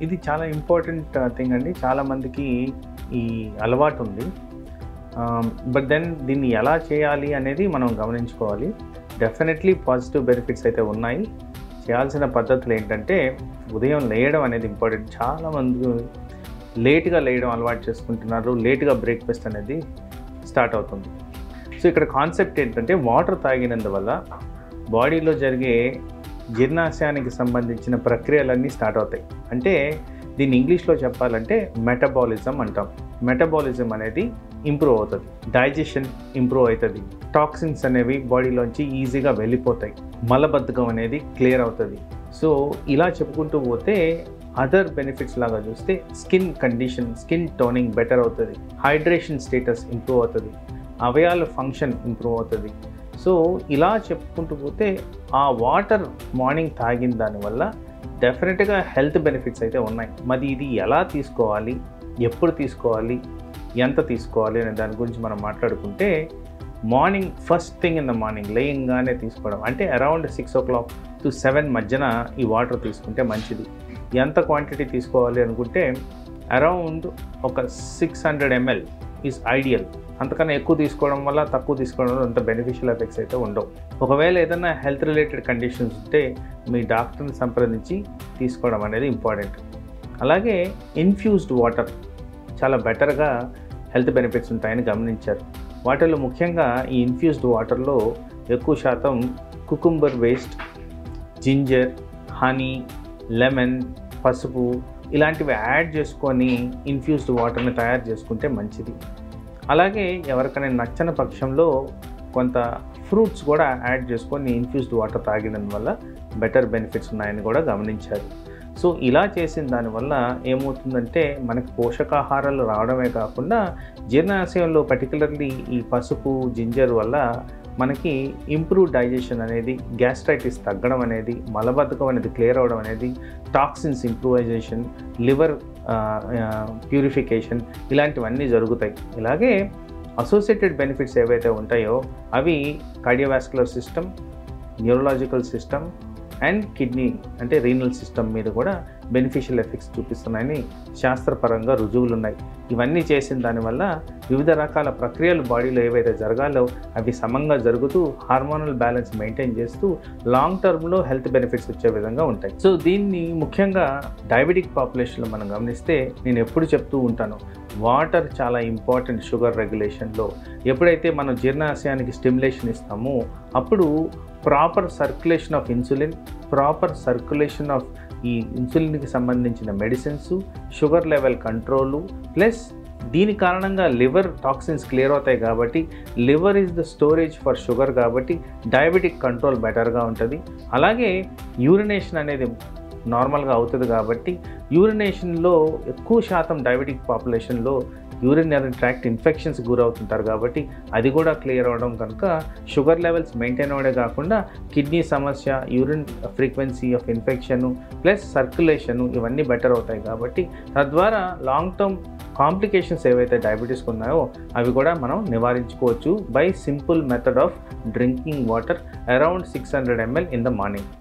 ఇది చాలా important thing అండి. చాలామందికి ఈ అలవాటు ఉంది. బట్ దెన్ దీన్ని ఎలా చేయాలి అనేది మనం గమనించుకోవాలి. డెఫినెట్లీ పాజిటివ్ బెనిఫిట్స్ అయితే ఉన్నాయి. చేయాల్సిన పద్ధతులు ఏంటంటే, ఉదయం లేయడం అనేది ఇంపార్టెంట్. చాలామంది లేట్గా లేయడం అలవాటు చేసుకుంటున్నారు. లేట్గా బ్రేక్ఫాస్ట్ అనేది స్టార్ట్ అవుతుంది. సో ఇక్కడ కాన్సెప్ట్ ఏంటంటే, వాటర్ తాగినందువల్ల బాడీలో జరిగే జీర్ణాశయానికి సంబంధించిన ప్రక్రియలన్నీ స్టార్ట్ అవుతాయి. అంటే దీన్ని ఇంగ్లీష్లో చెప్పాలంటే మెటబాలిజం అంటాం. మెటబాలిజం అనేది ఇంప్రూవ్ అవుతుంది, డైజెషన్ ఇంప్రూవ్ అవుతుంది, టాక్సిన్స్ అనేవి బాడీలోంచి ఈజీగా వెళ్ళిపోతాయి, మలబద్ధకం అనేది క్లియర్ అవుతుంది. సో ఇలా చెప్పుకుంటూ పోతే అదర్ బెనిఫిట్స్ లాగా చూస్తే skin condition, skin toning better అవుతుంది, హైడ్రేషన్ స్టేటస్ ఇంప్రూవ్ అవుతుంది, అవయవాల ఫంక్షన్ ఇంప్రూవ్ అవుతుంది. సో ఇలా చెప్పుకుంటూ పోతే ఆ వాటర్ మార్నింగ్ తాగిన దానివల్ల డెఫినెట్గా హెల్త్ బెనిఫిట్స్ అయితే ఉన్నాయి. మరి ఇది ఎలా తీసుకోవాలి, ఎప్పుడు తీసుకోవాలి, ఎంత తీసుకోవాలి అనే దాని గురించి మనం మాట్లాడుకుంటే, morning first thing in the morning లేయంగానే తీసుకోవడం, అంటే అరౌండ్ 6 o'clock to 7 మధ్యన ఈ వాటర్ తీసుకుంటే మంచిది. ఎంత క్వాంటిటీ తీసుకోవాలి అనుకుంటే అరౌండ్ ఒక 600 ml ఈజ్ ఐడియల్. అంతకన్నా ఎక్కువ తీసుకోవడం వల్ల, తక్కువ తీసుకోవడం వల్ల అంత బెనిఫిషియల్ ఎఫెక్ట్స్ అయితే ఉండవు. ఒకవేళ ఏదైనా హెల్త్ రిలేటెడ్ కండిషన్స్ ఉంటే మీ డాక్టర్ని సంప్రదించి తీసుకోవడం అనేది ఇంపార్టెంట్. అలాగే ఇన్ఫ్యూజ్డ్ వాటర్ చాలా బెటర్గా హెల్త్ బెనిఫిట్స్ ఉంటాయని గమనించారు. వాటిలో ముఖ్యంగా ఈ ఇన్ఫ్యూజ్డ్ వాటర్లో ఎక్కువ శాతం cucumber waste, ginger, honey, lemon, పసుపు ఇలాంటివి యాడ్ చేసుకొని ఇన్ఫ్యూజ్డ్ వాటర్ని తయారు చేసుకుంటే మంచిది. అలాగే ఎవరికైనా నచ్చని పక్షంలో కొంత ఫ్రూట్స్ కూడా యాడ్ చేసుకొని ఇన్ఫ్యూజ్డ్ వాటర్ తాగడం వల్ల బెటర్ బెనిఫిట్స్ ఉన్నాయని కూడా గమనించారు. సో ఇలా చేసిన దానివల్ల ఏమవుతుందంటే, మనకి పోషకాహారాలు రావడమే కాకుండా జీర్ణాశయంలో పర్టికులర్లీ ఈ పసుపు, జింజర్ వల్ల మనకి ఇంప్రూవ్ డైజెషన్ అనేది, గ్యాస్ట్రైటిస్ తగ్గడం అనేది, మలబద్ధకం అనేది క్లియర్ అవ్వడం అనేది, టాక్సిన్స్ ఇంప్రూవైజేషన్, లివర్ ప్యూరిఫికేషన్ ఇలాంటివన్నీ జరుగుతాయి. ఇలాగే అసోసియేటెడ్ బెనిఫిట్స్ ఏవైతే ఉంటాయో అవి cardiovascular system, neurological system and kidney అంటే రీనల్ సిస్టమ్ మీద కూడా బెనిఫిషియల్ ఎఫెక్ట్స్ చూపిస్తున్నాయని శాస్త్రపరంగా రుజువులు ఉన్నాయి. ఇవన్నీ చేసిన దానివల్ల వివిధ రకాల ప్రక్రియలు బాడీలో ఏవైతే జరగాలో అవి సమంగా జరుగుతూ హార్మోనల్ బ్యాలెన్స్ మెయింటైన్ చేస్తూ లాంగ్ టర్మ్లో హెల్త్ బెనిఫిట్స్ వచ్చే విధంగా ఉంటాయి. సో దీన్ని ముఖ్యంగా డయాబెటిక్ పాపులేషన్లో మనం గమనిస్తే, నేను ఎప్పుడు చెప్తూ ఉంటాను, వాటర్ చాలా ఇంపార్టెంట్ షుగర్ రెగ్యులేషన్లో. ఎప్పుడైతే మనం జీర్ణాశయానికి స్టిమ్యులేషన్ ఇస్తామో అప్పుడు proper circulation of insulin, proper circulation of ఈ ఇన్సులిన్కి సంబంధించిన medicines, sugar level control, plus దీని కారణంగా లివర్ టాక్సిన్స్ క్లియర్ అవుతాయి కాబట్టి liver is the storage for sugar కాబట్టి డయాబెటిక్ కంట్రోల్ బెటర్గా ఉంటుంది. అలాగే యూరినేషన్ అనేది నార్మల్గా అవుతుంది కాబట్టి యూరినేషన్లో ఎక్కువ శాతం డయాబెటిక్ పాపులేషన్లో యూరినరీ ట్రాక్ట్ ఇన్ఫెక్షన్స్ గురవుతుంటారు కాబట్టి అది కూడా క్లియర్ అవ్వడం కనుక షుగర్ లెవెల్స్ మెయింటైన్ అవ్వడే కాకుండా కిడ్నీ సమస్య, urine frequency of infection plus circulation ఇవన్నీ బెటర్ అవుతాయి కాబట్టి తద్వారా లాంగ్ టర్మ్ కాంప్లికేషన్స్ ఏవైతే డయాబెటీస్కి ఉన్నాయో అవి కూడా మనం నివారించుకోవచ్చు by simple method of drinking water around 600 ml in the morning.